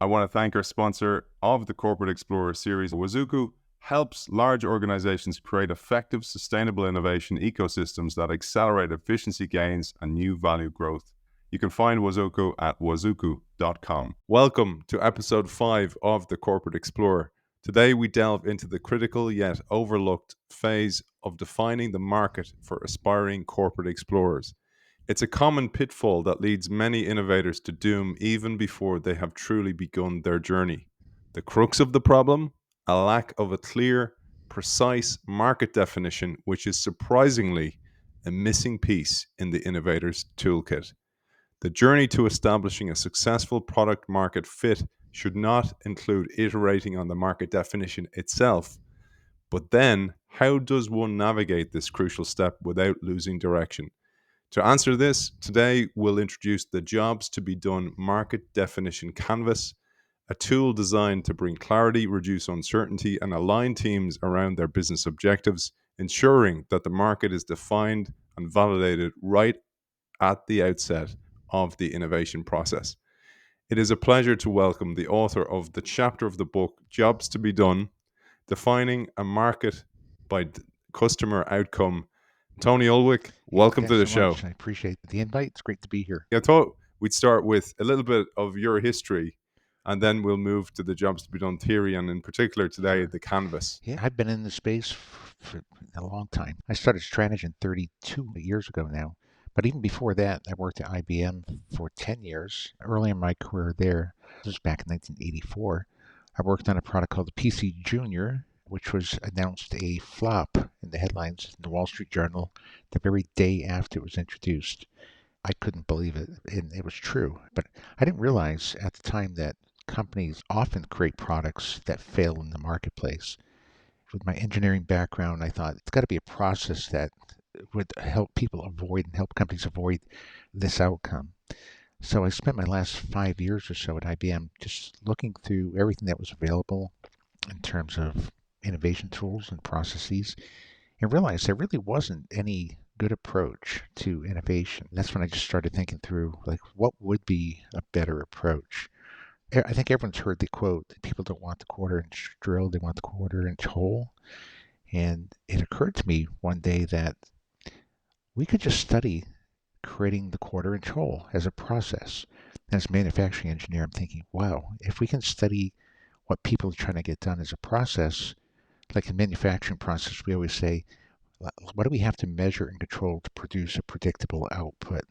I want to thank our sponsor of the Corporate Explorer series. Wazuku helps large organizations create effective, sustainable innovation ecosystems that accelerate efficiency gains and new value growth. You can find Wazuku at wazuku.com. Welcome to episode 5 of the Corporate Explorer. Today we delve into the critical yet overlooked phase of defining the market for aspiring corporate explorers. It's a common pitfall that leads many innovators to doom even before they have truly begun their journey. The crux of the problem? A lack of a clear, precise market definition, which is surprisingly a missing piece in the innovator's toolkit. The journey to establishing a successful product market fit should not include iterating on the market definition itself, but then how does one navigate this crucial step without losing direction? To answer this, today we'll introduce the Jobs to be Done Market Definition Canvas, a tool designed to bring clarity, reduce uncertainty, and align teams around their business objectives, ensuring that the market is defined and validated right at the outset of the innovation process. It is a pleasure to welcome the author of the chapter of the book, Jobs to be Done, Defining a Market by Customer Outcome. Tony Ulwick, Hey, welcome to thanks the so show. much. I appreciate the invite. It's great to be here. I thought we'd start with a little bit of your history and then we'll move to the Jobs to be Done theory and in particular today, Sure. the canvas. Yeah, I've been in the space for a long time. I started strategy 32 years ago now. But even before that, I worked at IBM for 10 years. Early in my career there, this was back in 1984, I worked on a product called the PC Junior, which was announced a flop in the headlines in the Wall Street Journal the very day after it was introduced. I couldn't believe it, and it was true. But I didn't realize at the time that companies often create products that fail in the marketplace. With my engineering background, I thought it's got to be a process that would help people avoid and help companies avoid this outcome. So I spent my last 5 years or so at IBM just looking through everything that was available in terms of innovation tools and processes and realized there really wasn't any good approach to innovation. That's when I just started thinking through like what would be a better approach. I think everyone's heard the quote that people don't want the quarter inch drill, they want the quarter inch hole. And it occurred to me one day that we could just study creating the quarter inch hole as a process. As a manufacturing engineer, I'm thinking, wow, if we can study what people are trying to get done as a process, like a manufacturing process, we always say, what do we have to measure and control to produce a predictable output?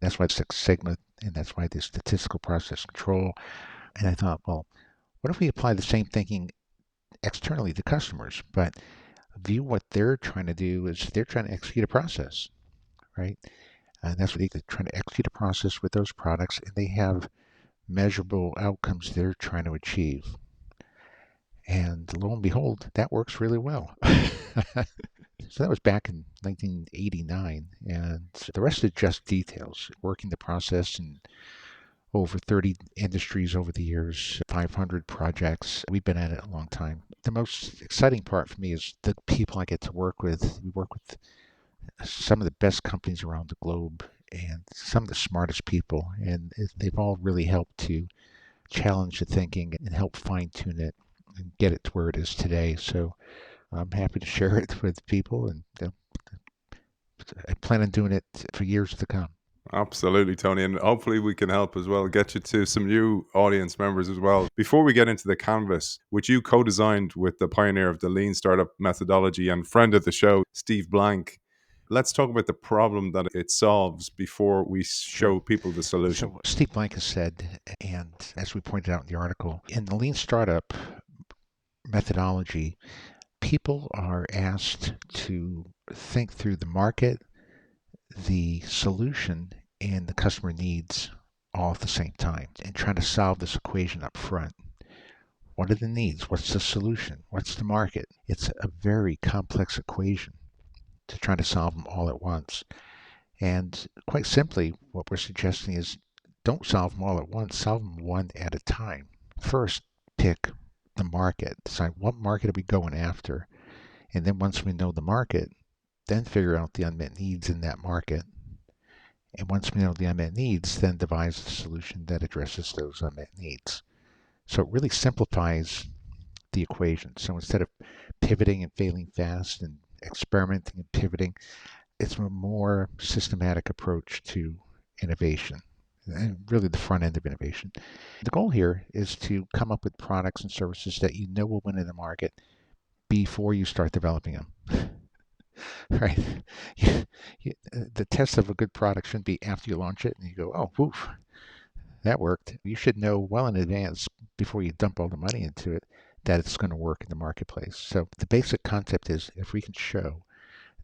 That's why it's Six Sigma, and that's why there's statistical process control. And I thought, well, what if we apply the same thinking externally to customers, but view what they're trying to do is they're trying to execute a process, right? And that's what they're trying to execute a process with those products, and they have measurable outcomes they're trying to achieve. And lo and behold, that works really well. So that was back in 1989, and the rest is just details. Working the process in over 30 industries over the years, 500 projects. We've been at it a long time. The most exciting part for me is the people I get to work with. We work with some of the best companies around the globe and some of the smartest people, and they've all really helped to challenge the thinking and help fine tune it and get it to where it is today. So I'm happy to share it with people, and I plan on doing it for years to come. Absolutely, Tony. And hopefully we can help as well, get you to some new audience members as well. Before we get into the canvas, which you co-designed with the pioneer of the lean startup methodology and friend of the show, Steve Blank, let's talk about the problem that it solves before we show people the solution. So Steve Blank has said, and as we pointed out in the article, in the lean startup methodology, people are asked to think through the market, the solution, and the customer needs all at the same time and trying to solve this equation up front. What are the needs? What's the solution? What's the market? It's a very complex equation to try to solve them all at once. And quite simply, what we're suggesting is don't solve them all at once, solve them one at a time. First, pick the market, decide what market are we going after. And then once we know the market, then figure out the unmet needs in that market. And once we know the unmet needs, then devise the solution that addresses those unmet needs. So it really simplifies the equation. So instead of pivoting and failing fast and experimenting and pivoting, it's a more systematic approach to innovation, and really the front end of innovation. The goal here is to come up with products and services that you know will win in the market before you start developing them. Right? The test of a good product shouldn't be after you launch it and you go, oh, woof, that worked. You should know well in advance before you dump all the money into it that it's going to work in the marketplace. So the basic concept is if we can show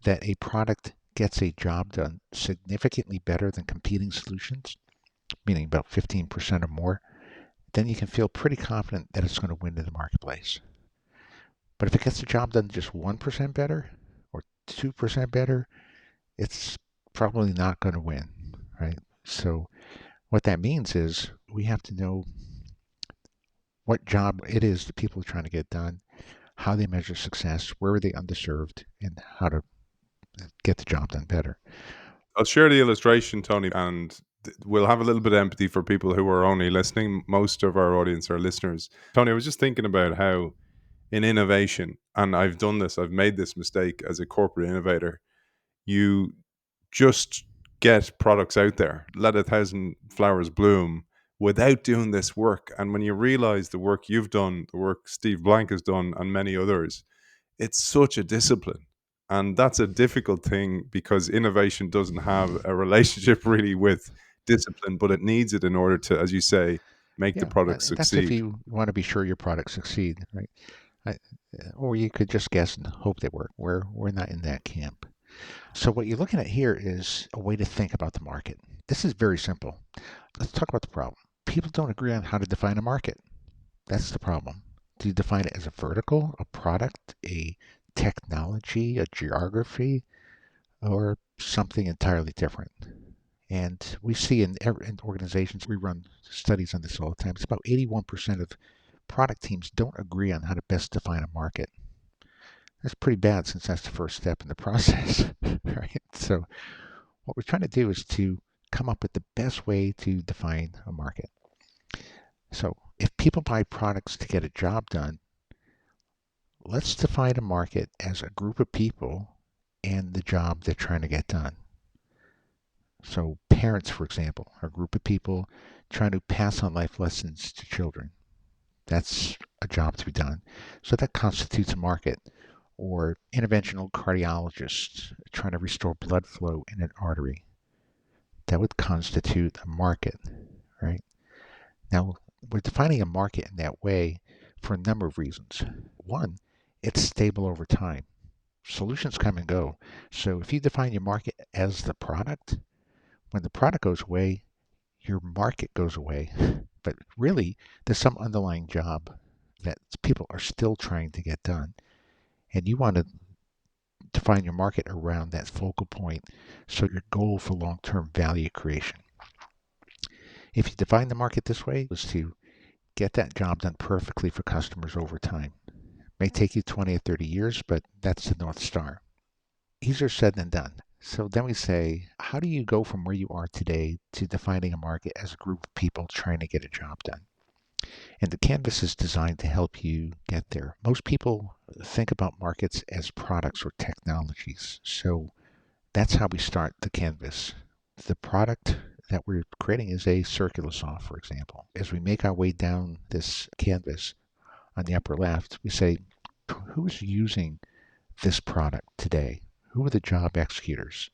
that a product gets a job done significantly better than competing solutions, meaning about 15% or more, then you can feel pretty confident that it's going to win in the marketplace. But if it gets the job done just 1% better or 2% better, it's probably not going to win, right? So what that means is we have to know what job it is that people are trying to get done, how they measure success, where are they underserved, and how to get the job done better. I'll share the illustration, Tony, and we'll have a little bit of empathy for people who are only listening. Most of our audience are listeners. Tony, I was just thinking about how in innovation, and I've made this mistake as a corporate innovator, you just get products out there, let 1,000 flowers bloom without doing this work. And when you realize the work you've done, the work Steve Blank has done, and many others, it's such a discipline. And that's a difficult thing because innovation doesn't have a relationship really with discipline, but it needs it in order to, as you say, make the Yeah, product that's if succeed. you want to be sure your products succeed, right? I, or you could just guess and hope they work. We're not in that camp. So what you're looking at here is a way to think about the market. This is very simple. Let's talk about the problem. People don't agree on how to define a market. That's the problem. Do you define it as a vertical, a product, a technology, a geography, or something entirely different? And we see in organizations, we run studies on this all the time. It's about 81% of product teams don't agree on how to best define a market. That's pretty bad since that's the first step in the process, right? So what we're trying to do is to come up with the best way to define a market. So if people buy products to get a job done, let's define a market as a group of people and the job they're trying to get done. So parents, for example, are a group of people trying to pass on life lessons to children. That's a job to be done. So that constitutes a market. Or interventional cardiologists trying to restore blood flow in an artery. That would constitute a market, right? Now, we're defining a market in that way for a number of reasons. One, it's stable over time. Solutions come and go. So if you define your market as the product, when the product goes away, your market goes away. But really, there's some underlying job that people are still trying to get done. And you want to define your market around that focal point, so your goal for long-term value creation. If you define the market this way, is to get that job done perfectly for customers over time. It may take you 20 or 30 years, but that's the North Star. Easier said than done. So then we say, how do you go from where you are today to defining a market as a group of people trying to get a job done? And the canvas is designed to help you get there. Most people think about markets as products or technologies. So that's how we start the canvas. The product that we're creating is a circular saw, for example. As we make our way down this canvas on the upper left, we say, who's using this product today? Who are the job executors?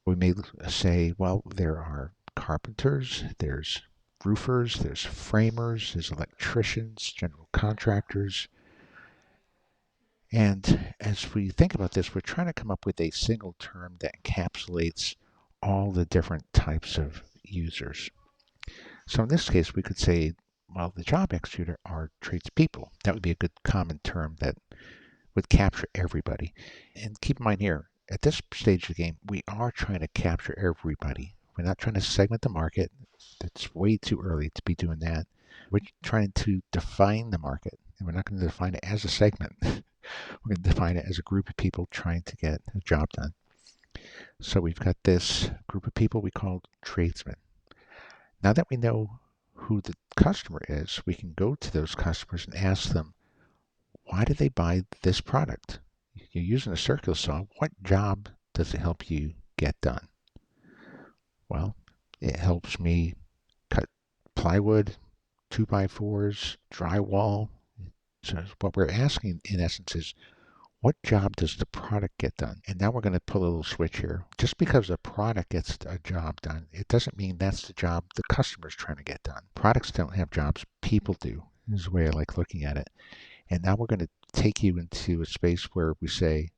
We may say, well, there are carpenters, there's roofers, there's framers, there's electricians, general contractors. And as we think about this, we're trying to come up with a single term that encapsulates all the different types of users. So in this case, we could say, well, the job executor are tradespeople. That would be a good common term that would capture everybody. And keep in mind here, at this stage of the game, we are trying to capture everybody. We're not trying to segment the market. It's way too early to be doing that. We're trying to define the market, and we're not going to define it as a segment. We're going to define it as a group of people trying to get a job done. So we've got this group of people we call tradesmen. Now that we know who the customer is, we can go to those customers and ask them, why did they buy this product? You're using a circular saw. What job does it help you get done? Well, it helps me cut plywood, 2x4s, drywall. So what we're asking in essence is, what job does the product get done? And now we're going to pull a little switch here. Just because a product gets a job done, it doesn't mean that's the job the customer's trying to get done. Products don't have jobs, people do, is the way I like looking at it. And now we're going to take you into a space where we say,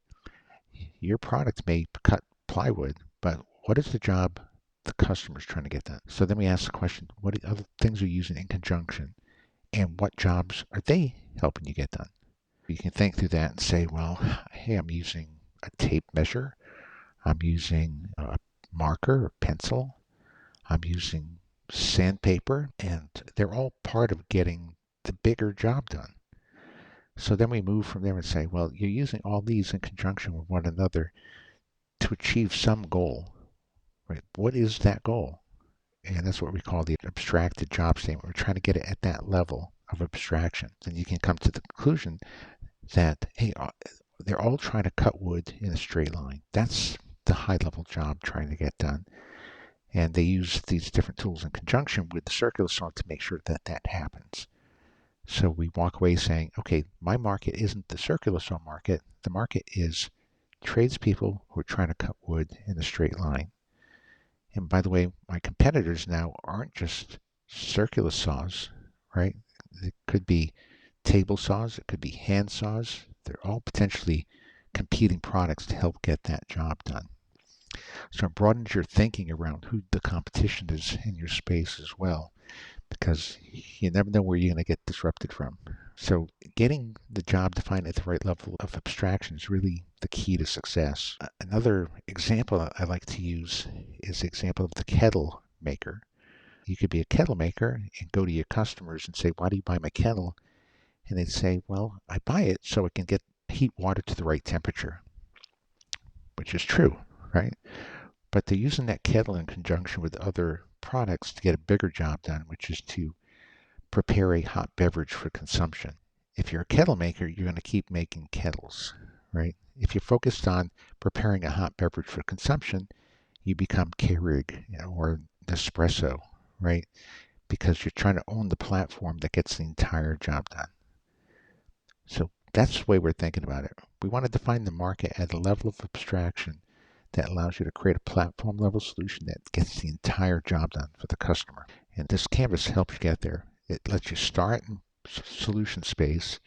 your product may cut plywood, but what is the job the customer's trying to get done? So then we ask the question, what other things are you using in conjunction? And what jobs are they helping you get done? You can think through that and say, well, hey, I'm using a tape measure. I'm using a marker or pencil. I'm using sandpaper, and they're all part of getting the bigger job done. So then we move from there and say, well, you're using all these in conjunction with one another to achieve some goal, right? What is that goal? And that's what we call the abstracted job statement. We're trying to get it at that level of abstraction. Then you can come to the conclusion that, hey, they're all trying to cut wood in a straight line. That's the high level job trying to get done. And they use these different tools in conjunction with the circular saw to make sure that that happens. So we walk away saying, okay, my market isn't the circular saw market. The market is tradespeople who are trying to cut wood in a straight line. And by the way, my competitors now aren't just circular saws, right? It could be table saws, it could be hand saws. They're all potentially competing products to help get that job done. So it broadens your thinking around who the competition is in your space as well, because you never know where you're going to get disrupted from. So getting the job defined at the right level of abstraction is really the key to success. Another example I like to use is the example of the kettle maker. You could be a kettle maker and go to your customers and say, why do you buy my kettle? And they'd say, well, I buy it so it can get heat water to the right temperature, which is true, right? But they're using that kettle in conjunction with other products to get a bigger job done, which is to prepare a hot beverage for consumption. If you're a kettle maker, you're going to keep making kettles, right? If you're focused on preparing a hot beverage for consumption, you become Keurig, or Nespresso, right? Because you're trying to own the platform that gets the entire job done. So that's the way we're thinking about it. We want to define the market at a level of abstraction that allows you to create a platform level solution that gets the entire job done for the customer. And this canvas helps you get there. It lets you start in solution space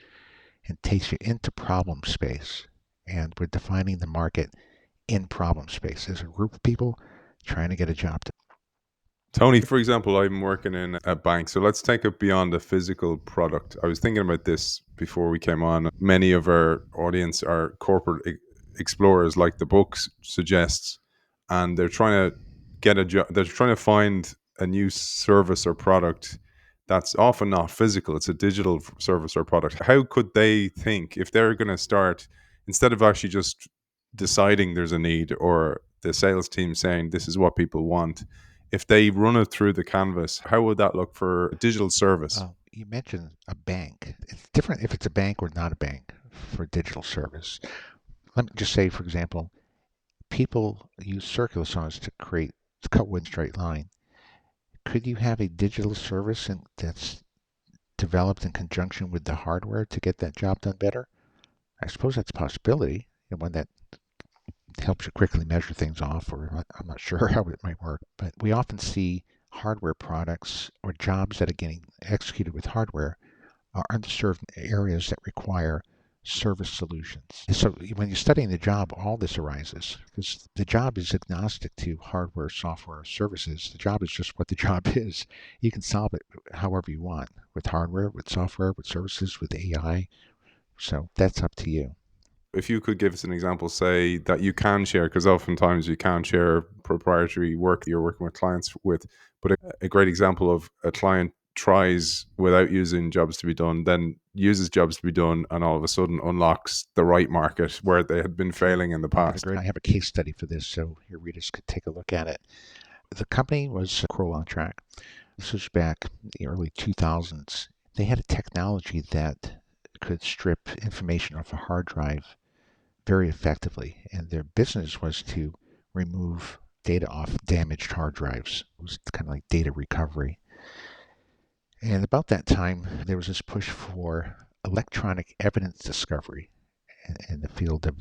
and takes you into problem space. And we're defining the market in problem space. There's a group of people trying to get a job done. Tony, for example, I'm working in a bank. So let's take it beyond the physical product. I was thinking about this before we came on. Many of our audience are corporate explorers, like the book suggests, and they're trying to get a job. They're trying to find a new service or product that's often not physical. It's a digital service or product. How could they think if they're going to start, instead of actually just deciding there's a need or the sales team saying this is what people want, if they run it through the canvas, how would that look for a digital service? You mentioned a bank. It's different if it's a bank or not a bank for digital service. Let me just say, for example, people use circular saws to cut wood in a straight line. Could you have a digital service that's developed in conjunction with the hardware to get that job done better? I suppose that's a possibility, and one that helps you quickly measure things off, or I'm not sure how it might work. But we often see hardware products or jobs that are getting executed with hardware are underserved areas that require service solutions. So when you're studying the job, all this arises because the job is agnostic to hardware, software, services. The job is just what the job is. You can solve it however you want, with hardware, with software, with services, with AI. So that's up to you. If you could give us an example, say that you can share, because oftentimes you can't share proprietary work that you're working with clients with, but a great example of a client tries without using jobs to be done, then uses jobs to be done, and all of a sudden unlocks the right market where they had been failing in the past. I have a case study for this, so your readers could take a look at it. The company was Kroll on Track. This was back in the early 2000s. They had a technology that could strip information off a hard drive very effectively, and their business was to remove data off damaged hard drives. It was kind of like data recovery. And about that time, there was this push for electronic evidence discovery in the field of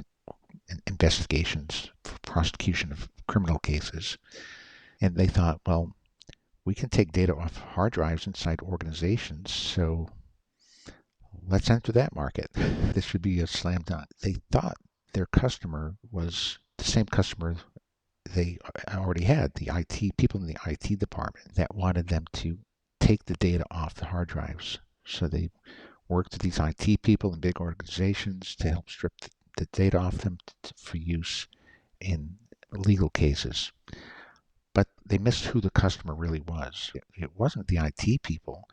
investigations for prosecution of criminal cases. And they thought, well, we can take data off hard drives inside organizations, so let's enter that market. This should be a slam dunk. They thought their customer was the same customer they already had, the IT people in the IT department that wanted them to take the data off the hard drives. So they worked with these IT people in big organizations to help strip the data off them for use in legal cases. But they missed who the customer really was. It wasn't the IT people.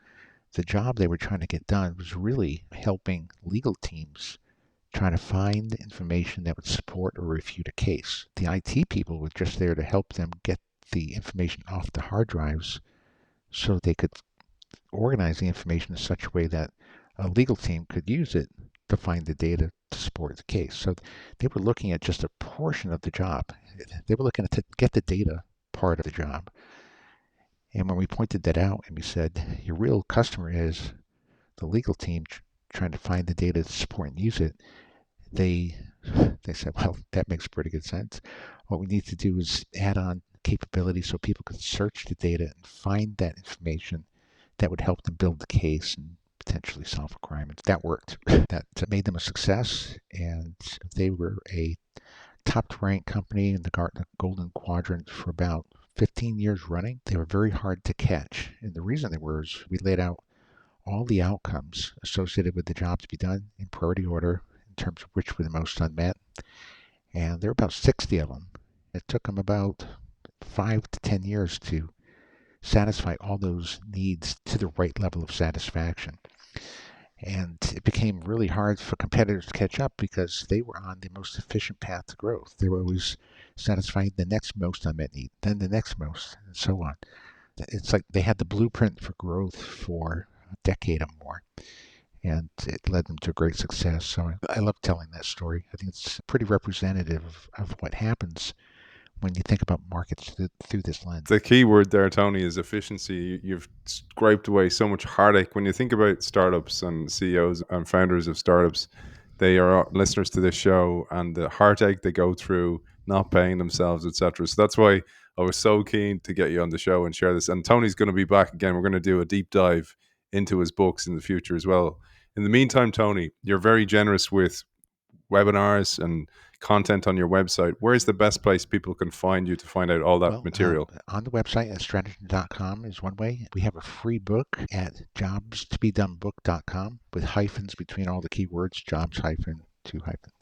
The job they were trying to get done was really helping legal teams trying to find information that would support or refute a case. The IT people were just there to help them get the information off the hard drives so they could organize the information in such a way that a legal team could use it to find the data to support the case. So they were looking at just a portion of the job. They were looking to get the data part of the job. And when we pointed that out and we said, your real customer is the legal team trying to find the data to support and use it, they said, well, that makes pretty good sense. What we need to do is add on capabilities so people can search the data and find that information that would help them build the case and potentially solve a crime. And that worked. That made them a success, and they were a top-ranked company in the Gartner Golden Quadrant for about 15 years running. They were very hard to catch, and the reason they were is we laid out all the outcomes associated with the job to be done in priority order in terms of which were the most unmet, and there were about 60 of them. It took them about 5 to 10 years to satisfy all those needs to the right level of satisfaction. And it became really hard for competitors to catch up because they were on the most efficient path to growth. They were always satisfying the next most unmet need, then the next most, and so on. It's like they had the blueprint for growth for a decade or more, and it led them to great success. So I love telling that story. I think it's pretty representative of what happens when you think about markets through this lens. The key word there, Tony, is efficiency. You've scraped away so much heartache. When you think about startups and CEOs and founders of startups, they are listeners to this show, and the heartache they go through, not paying themselves, etc. So that's why I was so keen to get you on the show and share this. And Tony's going to be back again. We're going to do a deep dive into his books in the future as well. In the meantime, Tony, you're very generous with webinars and content on your website. Where's the best place people can find you to find out all that material? On the website at strategy.com is one way. We have a free book at jobstobedonebook.com with hyphens between all the keywords, jobs hyphen, to hyphen,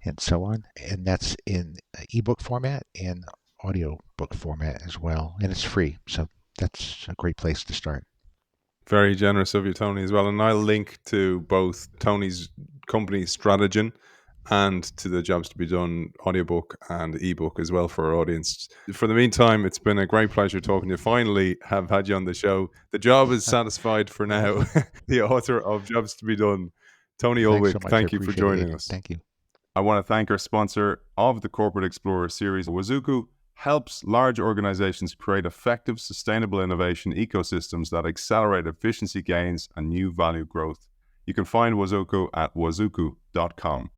and so on. And that's in ebook format and audio book format as well. And it's free. So that's a great place to start. Very generous of you, Tony, as well. And I'll link to both Tony's company, Strategy, and to the Jobs to Be Done audiobook and ebook as well for our audience. For the meantime, it's been a great pleasure talking to you. Finally, have had you on the show. The job is satisfied for now. The author of Jobs to Be Done, Tony Ulwick. So thank you for joining us. Thank you. I want to thank our sponsor of the Corporate Explorer series. Wazuku helps large organizations create effective, sustainable innovation ecosystems that accelerate efficiency gains and new value growth. You can find Wazuku at wazuku.com.